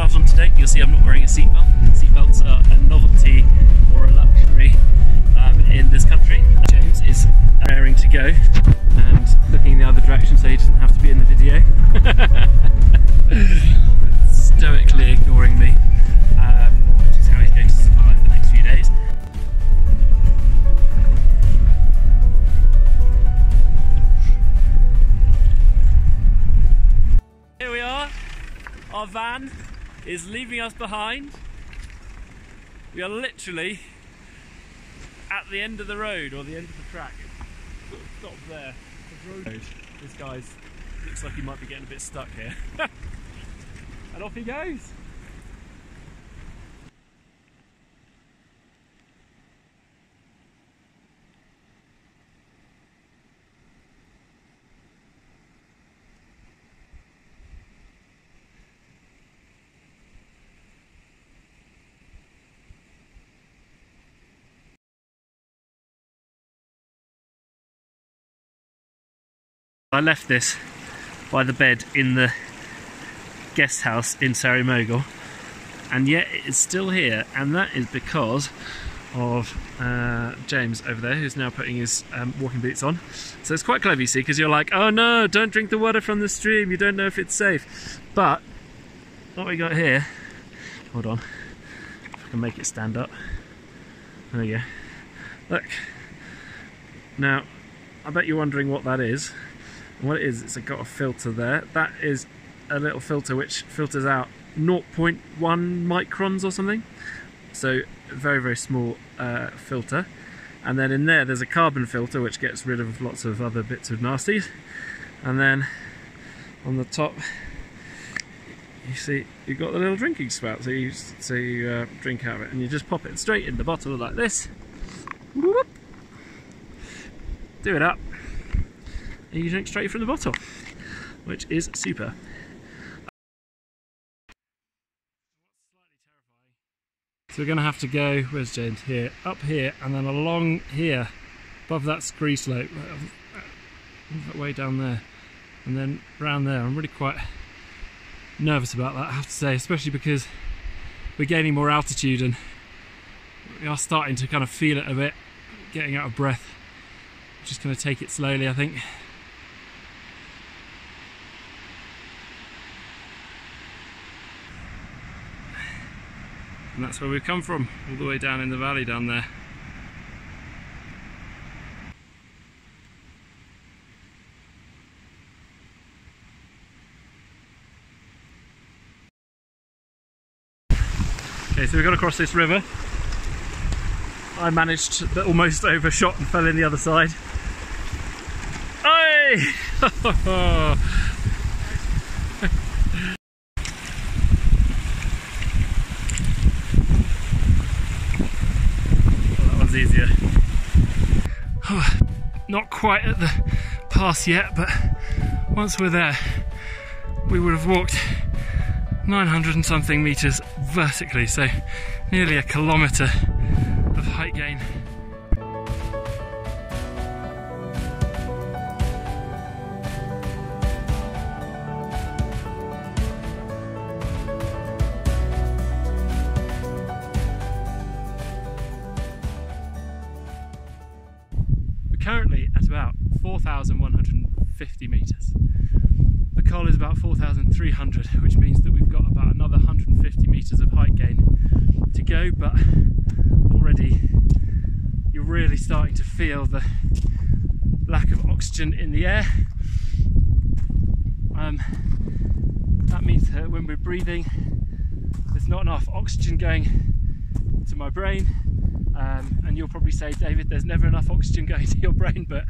seatbelt on today. You'll see I'm not wearing a seatbelt. Seatbelts are a novelty or a luxury in this country. James is raring to go and looking in the other direction so he doesn't have to be in the video. Stoically ignoring me, which is how he's going to survive the next few days. Here we are. Our van is leaving us behind. We are literally at the end of the road, or the end of the track. Stop there. This guy looks like he might be getting a bit stuck here. And off he goes. I left this by the bed in the guest house in Sarimogel, and yet it's still here, and that is because of James over there, who's now putting his walking boots on. So it's quite clever, you see, because you're like, oh no, don't drink the water from the stream, you don't know if it's safe. But what we got here, hold on, if I can make it stand up. There we go. Look. Now, I bet you're wondering what that is. And what it is, it's got a filter there. That is a little filter which filters out 0.1 microns or something. So very, very small filter. And then in there, there's a carbon filter which gets rid of lots of other bits of nasties. And then on the top, you see you've got the little drinking spout. So you drink out of it, and you just pop it straight in the bottle like this. Whoop. Do it up. And you drink straight from the bottle, which is super. So we're going to have to go, where's James? Here, up here, and then along here, above that scree slope, way down there, and then round there. I'm really quite nervous about that, I have to say, especially because we're gaining more altitude and we are starting to kind of feel it a bit, getting out of breath. I'm just going to take it slowly, I think. And that's where we've come from, all the way down in the valley down there. Okay, so we've got to cross this river. I managed, but almost overshot and fell in the other side. Hey! Easier. Oh, not quite at the pass yet, but once we're there, we would have walked 900 and something meters vertically, so nearly a kilometre of height gain. Currently at about 4,150 metres. The col is about 4,300, which means that we've got about another 150 metres of height gain to go, but already you're really starting to feel the lack of oxygen in the air. That means that when we're breathing, there's not enough oxygen going to my brain. And you'll probably say, David, there's never enough oxygen going to your brain, but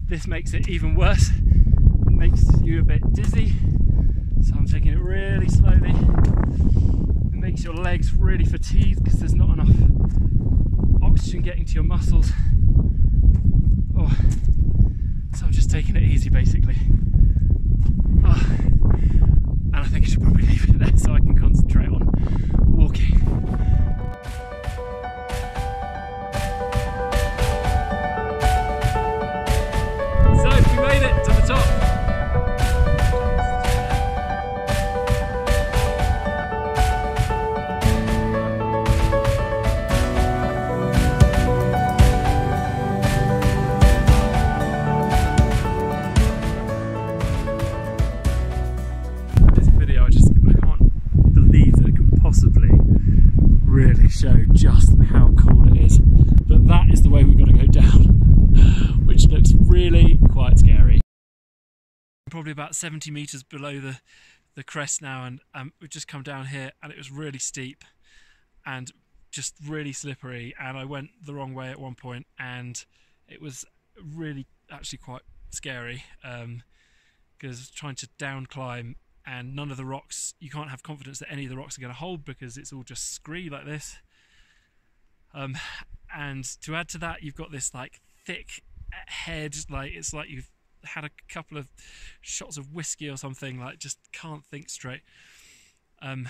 this makes it even worse. It makes you a bit dizzy, so I'm taking it really slowly. It makes your legs really fatigued because there's not enough oxygen getting to your muscles. Oh, so I'm just taking it easy, basically. Oh, and I think I should probably leave it there so I can concentrate on walking. Made it to the top. probably about 70 meters below the crest now, and we've just come down here, and it was really steep and just really slippery, and I went the wrong way at one point, and it was really actually quite scary, because trying to down climb, and none of the rocks, you can't have confidence that any of the rocks are going to hold because it's all just scree like this. And to add to that, you've got this like thick head, like it's like you've had a couple of shots of whiskey or something, like just can't think straight, and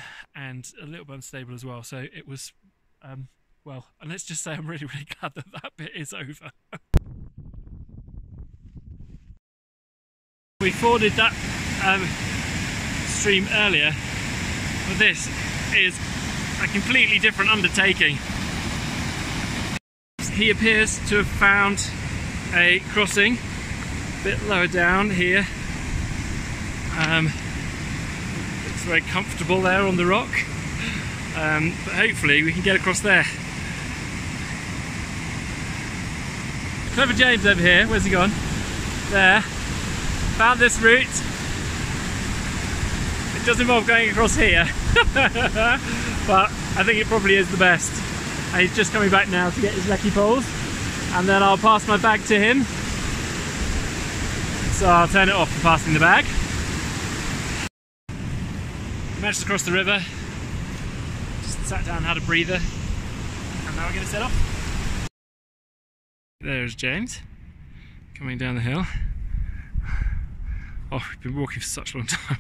a little bit unstable as well. So it was, well, and let's just say I'm really glad that that bit is over. We forded that stream earlier, but this is a completely different undertaking. He appears to have found a crossing a bit lower down here. It's very comfortable there on the rock, but hopefully we can get across there. Clever James over here, where's he gone? There. Found this route. It does involve going across here, but I think it probably is the best. And he's just coming back now to get his lecky poles, and then I'll pass my bag to him. So I'll turn it off for passing the bag. Managed to cross the river, just sat down, had a breather, and now we're going to set off. There's James, coming down the hill. Oh, we've been walking for such a long time.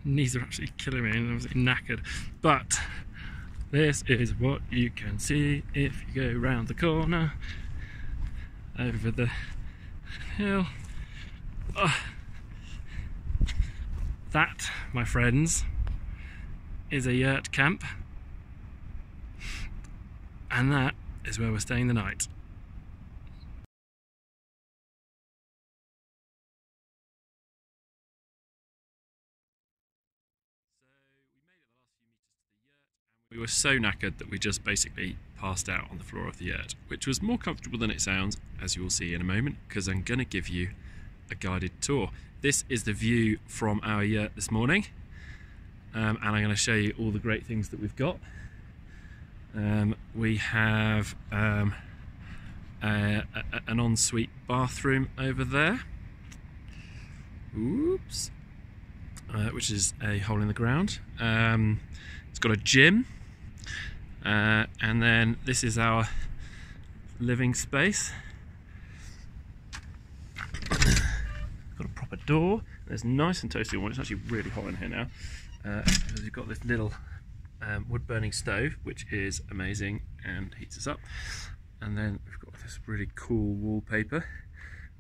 Knees are absolutely killing me and I'm absolutely knackered. But this is what you can see if you go round the corner, over the hill. Oh. That, my friends, is a yurt camp, and that is where we're staying the night. We were so knackered that we just basically passed out on the floor of the yurt, which was more comfortable than it sounds, as you will see in a moment, because I'm going to give you a guided tour. This is the view from our yurt this morning, and I'm going to show you all the great things that we've got. We have an ensuite bathroom over there. Oops. Which is a hole in the ground. It's got a gym. And then this is our living space. Got a proper door. It's nice and toasty warm. It's actually really hot in here now. We've got this little wood burning stove, which is amazing and heats us up. And then we've got this really cool wallpaper.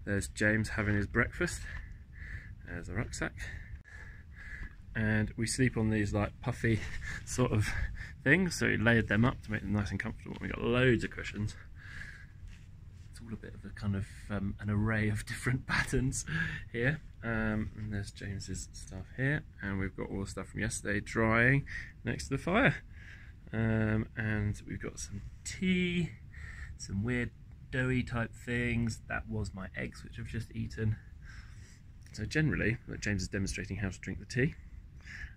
There's James having his breakfast. There's a rucksack. And we sleep on these like puffy sort of things, so we layered them up to make them nice and comfortable. We've got loads of cushions. It's all a bit of a kind of an array of different patterns here. And there's James's stuff here, and we've got all the stuff from yesterday drying next to the fire. And we've got some tea, some weird doughy type things. That was my eggs, which I've just eaten. So generally, James is demonstrating how to drink the tea.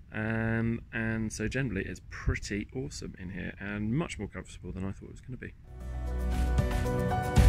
And so generally it's pretty awesome in here and much more comfortable than I thought it was going to be.